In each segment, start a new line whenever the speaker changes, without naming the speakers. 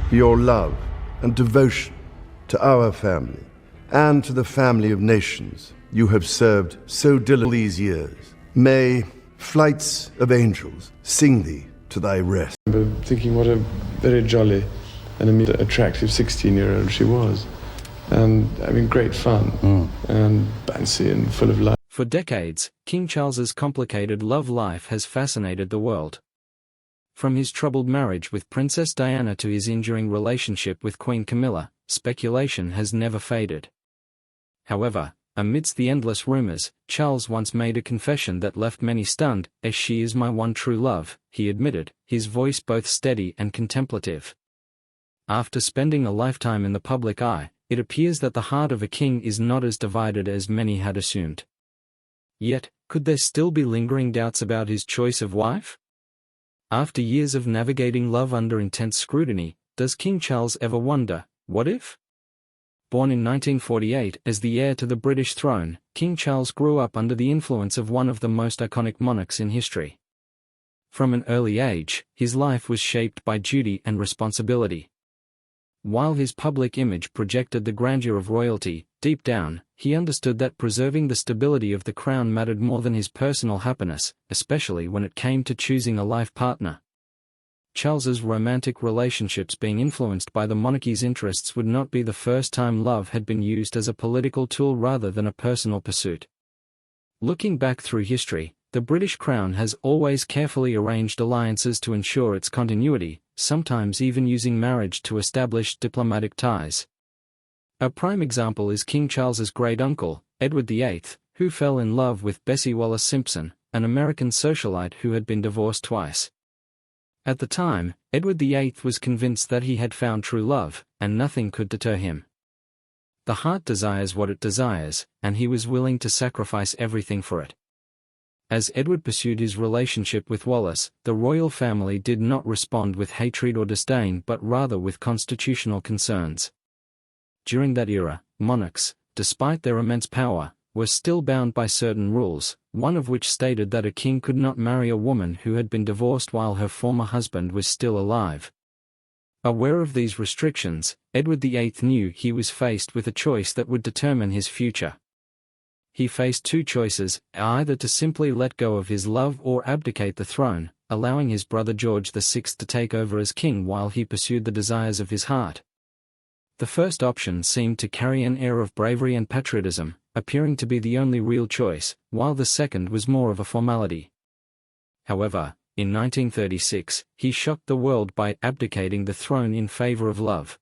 for your love and devotion to our family and to the family of nations you have served so diligently these years. May flights of angels sing thee to thy rest.
I remember thinking what a very jolly and attractive 16-year-old she was. And having great fun and bouncy and full of life.
For decades, King Charles's complicated love life has fascinated the world. From his troubled marriage with Princess Diana to his enduring relationship with Queen Camilla, speculation has never faded. However, amidst the endless rumors, Charles once made a confession that left many stunned. "As she is my one true love," he admitted, his voice both steady and contemplative. After spending a lifetime in the public eye, it appears that the heart of a king is not as divided as many had assumed. Yet, could there still be lingering doubts about his choice of wife? After years of navigating love under intense scrutiny, does King Charles ever wonder, what if? Born in 1948 as the heir to the British throne, King Charles grew up under the influence of one of the most iconic monarchs in history. From an early age, his life was shaped by duty and responsibility. While his public image projected the grandeur of royalty, deep down, he understood that preserving the stability of the crown mattered more than his personal happiness, especially when it came to choosing a life partner. Charles's romantic relationships being influenced by the monarchy's interests would not be the first time love had been used as a political tool rather than a personal pursuit. Looking back through history, the British Crown has always carefully arranged alliances to ensure its continuity, sometimes even using marriage to establish diplomatic ties. A prime example is King Charles's great-uncle, Edward VIII, who fell in love with Bessie Wallace Simpson, an American socialite who had been divorced twice. At the time, Edward VIII was convinced that he had found true love, and nothing could deter him. The heart desires what it desires, and he was willing to sacrifice everything for it. As Edward pursued his relationship with Wallace, the royal family did not respond with hatred or disdain but rather with constitutional concerns. During that era, monarchs, despite their immense power, were still bound by certain rules, one of which stated that a king could not marry a woman who had been divorced while her former husband was still alive. Aware of these restrictions, Edward VIII knew he was faced with a choice that would determine his future. He faced two choices, either to simply let go of his love or abdicate the throne, allowing his brother George VI to take over as king while he pursued the desires of his heart. The first option seemed to carry an air of bravery and patriotism, appearing to be the only real choice, while the second was more of a formality. However, in 1936, he shocked the world by abdicating the throne in favor of love.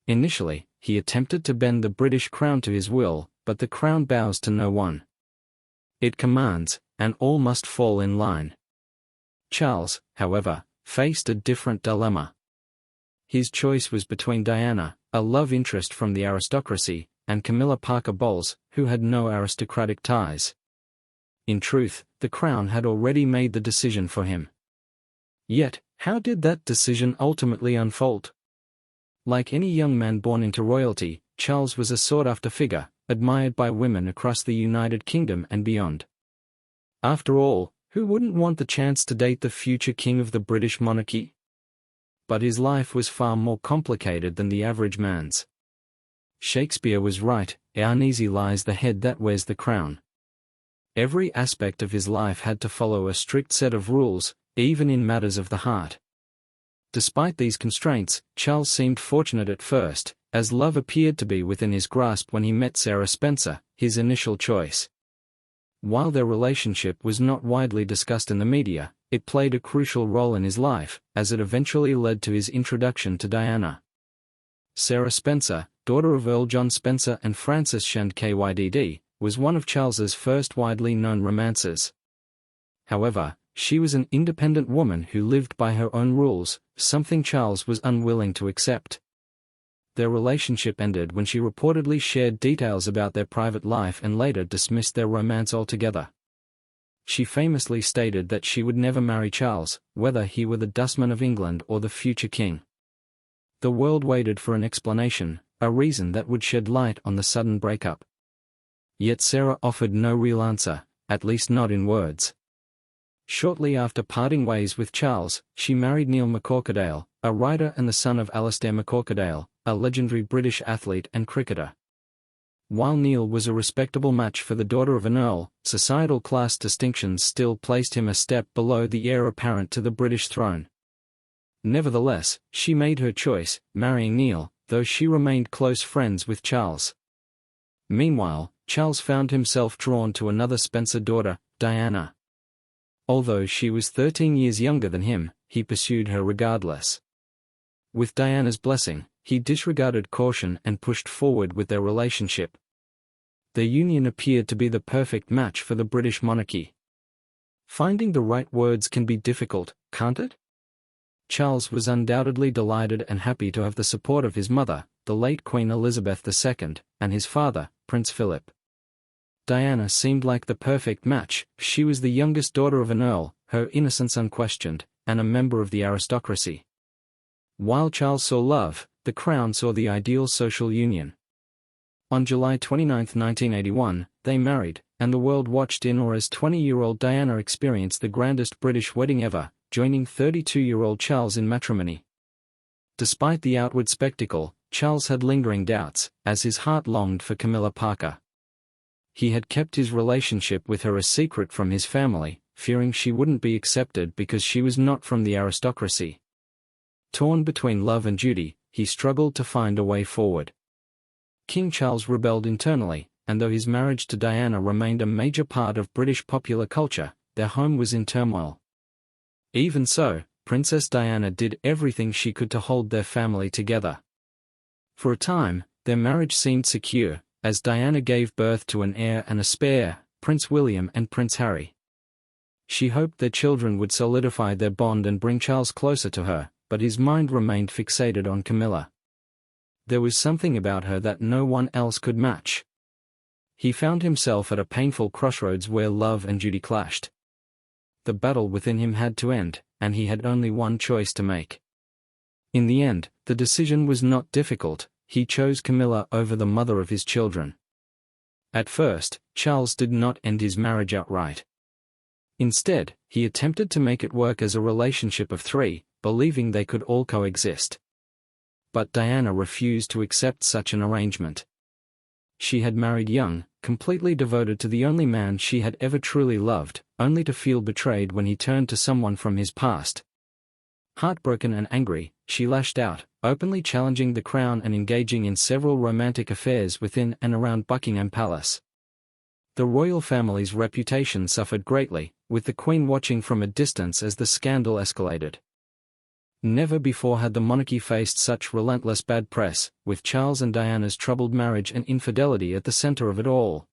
Initially, he attempted to bend the British crown to his will, but the crown bows to no one. It commands, and all must fall in line. Charles, however, faced a different dilemma. His choice was between Diana, a love interest from the aristocracy, and Camilla Parker Bowles, who had no aristocratic ties. In truth, the crown had already made the decision for him. Yet, how did that decision ultimately unfold? Like any young man born into royalty, Charles was a sought-after figure, admired by women across the United Kingdom and beyond. After all, who wouldn't want the chance to date the future king of the British monarchy? But his life was far more complicated than the average man's. Shakespeare was right, uneasy lies the head that wears the crown. Every aspect of his life had to follow a strict set of rules, even in matters of the heart. Despite these constraints, Charles seemed fortunate at first, as love appeared to be within his grasp when he met Sarah Spencer, his initial choice. While their relationship was not widely discussed in the media, it played a crucial role in his life, as it eventually led to his introduction to Diana. Sarah Spencer, daughter of Earl John Spencer and Frances Shand Kydd, was one of Charles's first widely known romances. However, she was an independent woman who lived by her own rules, something Charles was unwilling to accept. Their relationship ended when she reportedly shared details about their private life and later dismissed their romance altogether. She famously stated that she would never marry Charles, whether he were the dustman of England or the future king. The world waited for an explanation, a reason that would shed light on the sudden breakup. Yet Sarah offered no real answer, at least not in words. Shortly after parting ways with Charles, she married Neil McCorquodale, a writer and the son of Alastair McCorquodale, a legendary British athlete and cricketer. While Neil was a respectable match for the daughter of an earl, societal class distinctions still placed him a step below the heir apparent to the British throne. Nevertheless, she made her choice, marrying Neil, though she remained close friends with Charles. Meanwhile, Charles found himself drawn to another Spencer daughter, Diana. Although she was 13 years younger than him, he pursued her regardless. With Diana's blessing, he disregarded caution and pushed forward with their relationship. Their union appeared to be the perfect match for the British monarchy. Finding the right words can be difficult, can't it? Charles was undoubtedly delighted and happy to have the support of his mother, the late Queen Elizabeth II, and his father, Prince Philip. Diana seemed like the perfect match. She was the youngest daughter of an earl, her innocence unquestioned, and a member of the aristocracy. While Charles saw love, the crown saw the ideal social union. On July 29, 1981, they married, and the world watched in awe as 20-year-old Diana experienced the grandest British wedding ever, joining 32-year-old Charles in matrimony. Despite the outward spectacle, Charles had lingering doubts, as his heart longed for Camilla Parker. He had kept his relationship with her a secret from his family, fearing she wouldn't be accepted because she was not from the aristocracy. Torn between love and duty, he struggled to find a way forward. King Charles rebelled internally, and though his marriage to Diana remained a major part of British popular culture, their home was in turmoil. Even so, Princess Diana did everything she could to hold their family together. For a time, their marriage seemed secure, as Diana gave birth to an heir and a spare, Prince William and Prince Harry. She hoped their children would solidify their bond and bring Charles closer to her, but his mind remained fixated on Camilla. There was something about her that no one else could match. He found himself at a painful crossroads where love and duty clashed. The battle within him had to end, and he had only one choice to make. In the end, the decision was not difficult. He chose Camilla over the mother of his children. At first, Charles did not end his marriage outright. Instead, he attempted to make it work as a relationship of three, believing they could all coexist. But Diana refused to accept such an arrangement. She had married young, completely devoted to the only man she had ever truly loved, only to feel betrayed when he turned to someone from his past. Heartbroken and angry, she lashed out, openly challenging the crown and engaging in several romantic affairs within and around Buckingham Palace. The royal family's reputation suffered greatly, with the Queen watching from a distance as the scandal escalated. Never before had the monarchy faced such relentless bad press, with Charles and Diana's troubled marriage and infidelity at the center of it all.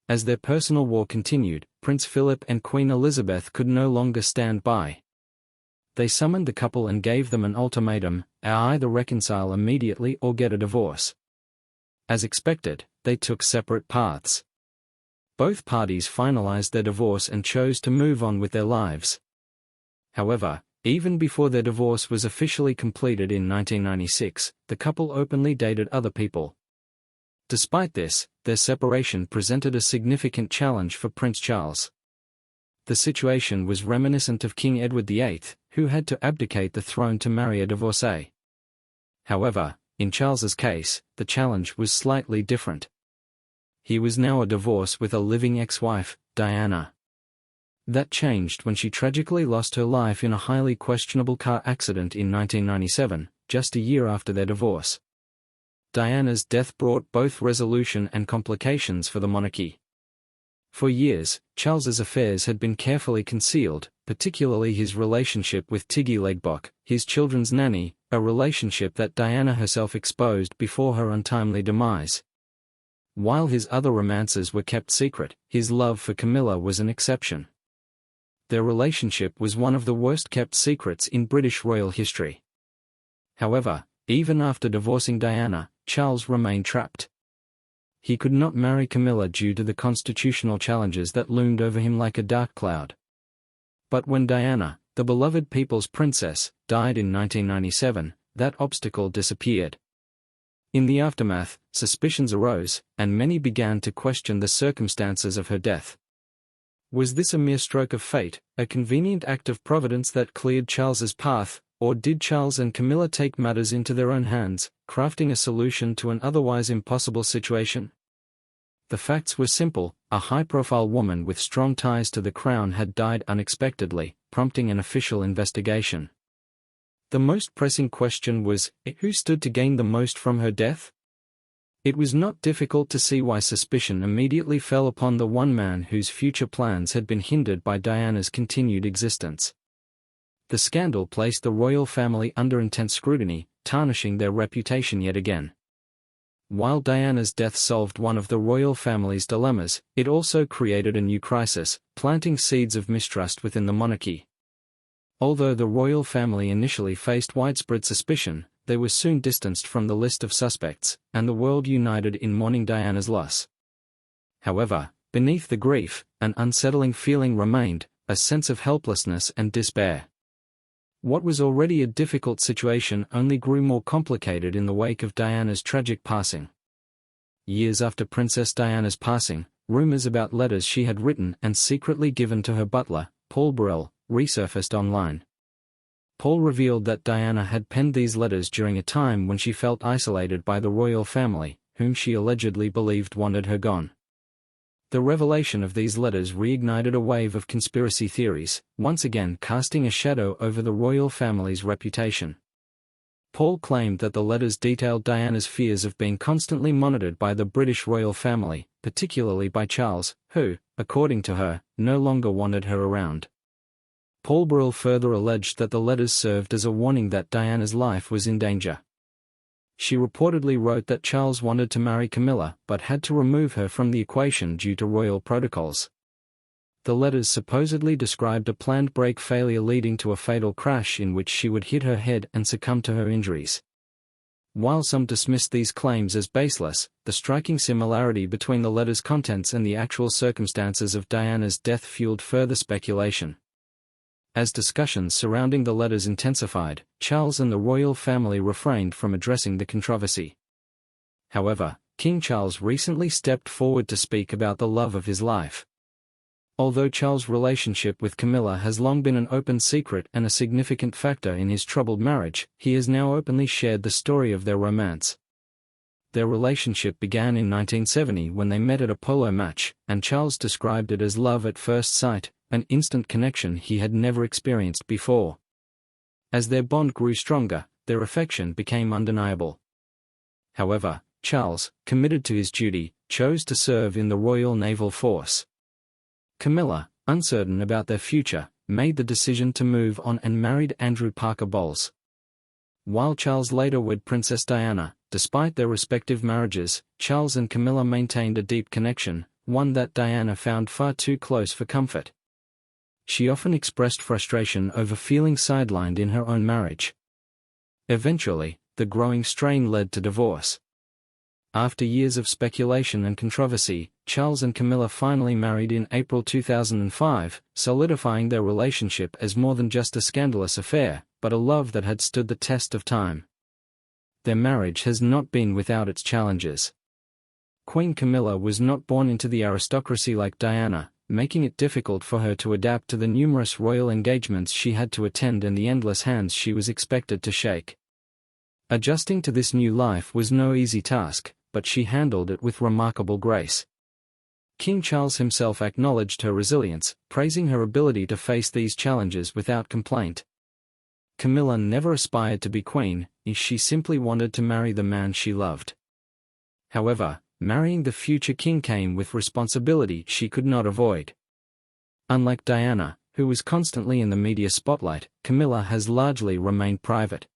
As their personal war continued, Prince Philip and Queen Elizabeth could no longer stand by. They summoned the couple and gave them an ultimatum: either reconcile immediately or get a divorce. As expected, they took separate paths. Both parties finalized their divorce and chose to move on with their lives. However, even before their divorce was officially completed in 1996, the couple openly dated other people. Despite this, their separation presented a significant challenge for Prince Charles. The situation was reminiscent of King Edward VIII, who had to abdicate the throne to marry a divorcee. However, in Charles's case, the challenge was slightly different. He was now a divorce with a living ex-wife, Diana. That changed when she tragically lost her life in a highly questionable car accident in 1997, just a year after their divorce. Diana's death brought both resolution and complications for the monarchy. For years, Charles's affairs had been carefully concealed, particularly his relationship with Tiggy Legbock, his children's nanny, a relationship that Diana herself exposed before her untimely demise. While his other romances were kept secret, his love for Camilla was an exception. Their relationship was one of the worst-kept secrets in British royal history. However, even after divorcing Diana, Charles remained trapped. He could not marry Camilla due to the constitutional challenges that loomed over him like a dark cloud. But when Diana, the beloved people's princess, died in 1997, that obstacle disappeared. In the aftermath, suspicions arose, and many began to question the circumstances of her death. Was this a mere stroke of fate, a convenient act of providence that cleared Charles's path, Or did Charles and Camilla take matters into their own hands, crafting a solution to an otherwise impossible situation? The facts were simple: a high-profile woman with strong ties to the crown had died unexpectedly, prompting an official investigation. The most pressing question was, who stood to gain the most from her death? It was not difficult to see why suspicion immediately fell upon the one man whose future plans had been hindered by Diana's continued existence. The scandal placed the royal family under intense scrutiny, tarnishing their reputation yet again. While Diana's death solved one of the royal family's dilemmas, it also created a new crisis, planting seeds of mistrust within the monarchy. Although the royal family initially faced widespread suspicion, they were soon distanced from the list of suspects, and the world united in mourning Diana's loss. However, beneath the grief, an unsettling feeling remained, a sense of helplessness and despair. What was already a difficult situation only grew more complicated in the wake of Diana's tragic passing. Years after Princess Diana's passing, rumors about letters she had written and secretly given to her butler, Paul Burrell, resurfaced online. Paul revealed that Diana had penned these letters during a time when she felt isolated by the royal family, whom she allegedly believed wanted her gone. The revelation of these letters reignited a wave of conspiracy theories, once again casting a shadow over the royal family's reputation. Paul claimed that the letters detailed Diana's fears of being constantly monitored by the British royal family, particularly by Charles, who, according to her, no longer wanted her around. Paul Burrell further alleged that the letters served as a warning that Diana's life was in danger. She reportedly wrote that Charles wanted to marry Camilla but had to remove her from the equation due to royal protocols. The letters supposedly described a planned brake failure leading to a fatal crash in which she would hit her head and succumb to her injuries. While some dismissed these claims as baseless, the striking similarity between the letters' contents and the actual circumstances of Diana's death fueled further speculation. As discussions surrounding the letters intensified, Charles and the royal family refrained from addressing the controversy. However, King Charles recently stepped forward to speak about the love of his life. Although Charles' relationship with Camilla has long been an open secret and a significant factor in his troubled marriage, he has now openly shared the story of their romance. Their relationship began in 1970 when they met at a polo match, and Charles described it as love at first sight, an instant connection he had never experienced before. As their bond grew stronger, their affection became undeniable. However, Charles, committed to his duty, chose to serve in the Royal Naval Force. Camilla, uncertain about their future, made the decision to move on and married Andrew Parker Bowles. While Charles later wed Princess Diana, despite their respective marriages, Charles and Camilla maintained a deep connection, one that Diana found far too close for comfort. She often expressed frustration over feeling sidelined in her own marriage. Eventually, the growing strain led to divorce. After years of speculation and controversy, Charles and Camilla finally married in April 2005, solidifying their relationship as more than just a scandalous affair, but a love that had stood the test of time. Their marriage has not been without its challenges. Queen Camilla was not born into the aristocracy like Diana, making it difficult for her to adapt to the numerous royal engagements she had to attend and the endless hands she was expected to shake. Adjusting to this new life was no easy task, but she handled it with remarkable grace. King Charles himself acknowledged her resilience, praising her ability to face these challenges without complaint. Camilla never aspired to be queen, she simply wanted to marry the man she loved. However, marrying the future king came with responsibility she could not avoid. Unlike Diana, who was constantly in the media spotlight, Camilla has largely remained private.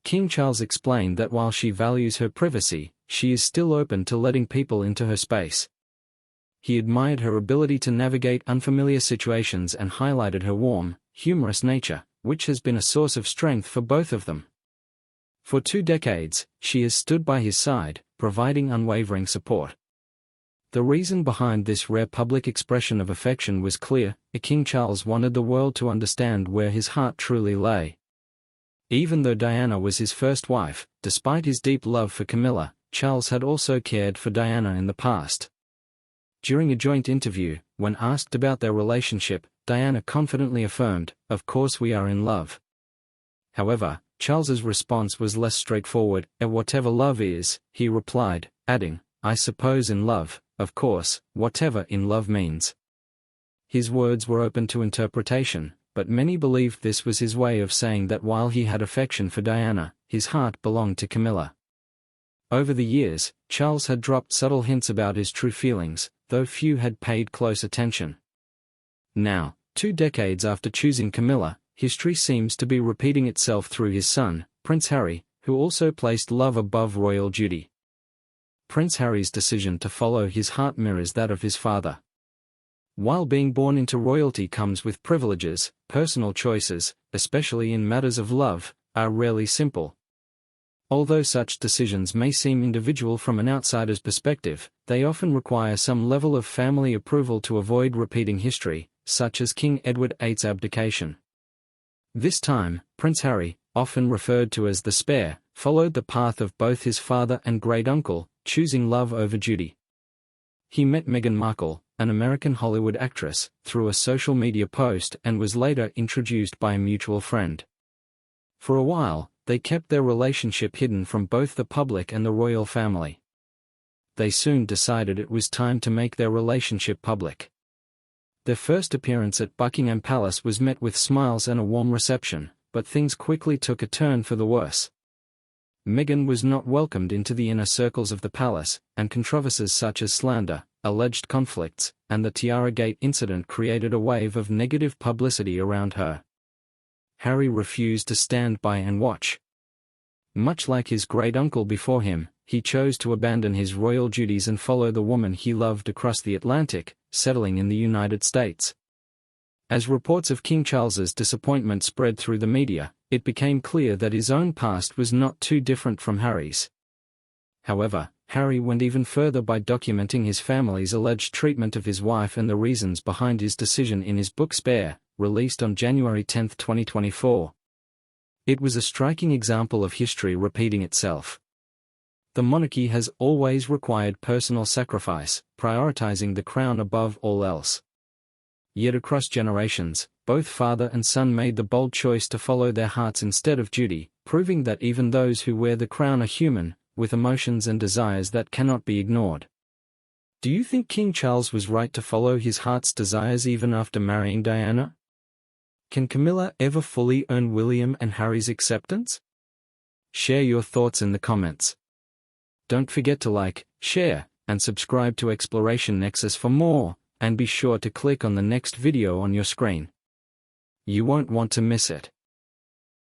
King Charles explained that while she values her privacy, she is still open to letting people into her space. He admired her ability to navigate unfamiliar situations and highlighted her warm, humorous nature, which has been a source of strength for both of them. For 2 decades, she has stood by his side, providing unwavering support. The reason behind this rare public expression of affection was clear: King Charles wanted the world to understand where his heart truly lay. Even though Diana was his first wife, despite his deep love for Camilla, Charles had also cared for Diana in the past. During a joint interview, when asked about their relationship, Diana confidently affirmed, "Of course we are in love." However, Charles's response was less straightforward. Whatever love is, he replied, adding, I suppose in love, of course, whatever in love means. His words were open to interpretation, but many believed this was his way of saying that while he had affection for Diana, his heart belonged to Camilla. Over the years, Charles had dropped subtle hints about his true feelings, though few had paid close attention. Now, 2 decades after choosing Camilla, history seems to be repeating itself through his son, Prince Harry, who also placed love above royal duty. Prince Harry's decision to follow his heart mirrors that of his father. While being born into royalty comes with privileges, personal choices, especially in matters of love, are rarely simple. Although such decisions may seem individual from an outsider's perspective, they often require some level of family approval to avoid repeating history, such as King Edward VIII's abdication. This time, Prince Harry, often referred to as the Spare, followed the path of both his father and great-uncle, choosing love over duty. He met Meghan Markle, an American Hollywood actress, through a social media post and was later introduced by a mutual friend. For a while, they kept their relationship hidden from both the public and the royal family. They soon decided it was time to make their relationship public. Their first appearance at Buckingham Palace was met with smiles and a warm reception, but things quickly took a turn for the worse. Meghan was not welcomed into the inner circles of the palace, and controversies such as slander, alleged conflicts, and the Tiara Gate incident created a wave of negative publicity around her. Harry refused to stand by and watch. Much like his great-uncle before him, he chose to abandon his royal duties and follow the woman he loved across the Atlantic, settling in the United States. As reports of King Charles's disappointment spread through the media, it became clear that his own past was not too different from Harry's. However, Harry went even further by documenting his family's alleged treatment of his wife and the reasons behind his decision in his book Spare, released on January 10, 2024. It was a striking example of history repeating itself. The monarchy has always required personal sacrifice, prioritizing the crown above all else. Yet across generations, both father and son made the bold choice to follow their hearts instead of duty, proving that even those who wear the crown are human, with emotions and desires that cannot be ignored. Do you think King Charles was right to follow his heart's desires even after marrying Diana? Can Camilla ever fully earn William and Harry's acceptance? Share your thoughts in the comments. Don't forget to like, share, and subscribe to Exploration Nexus for more, and be sure to click on the next video on your screen. You won't want to miss it.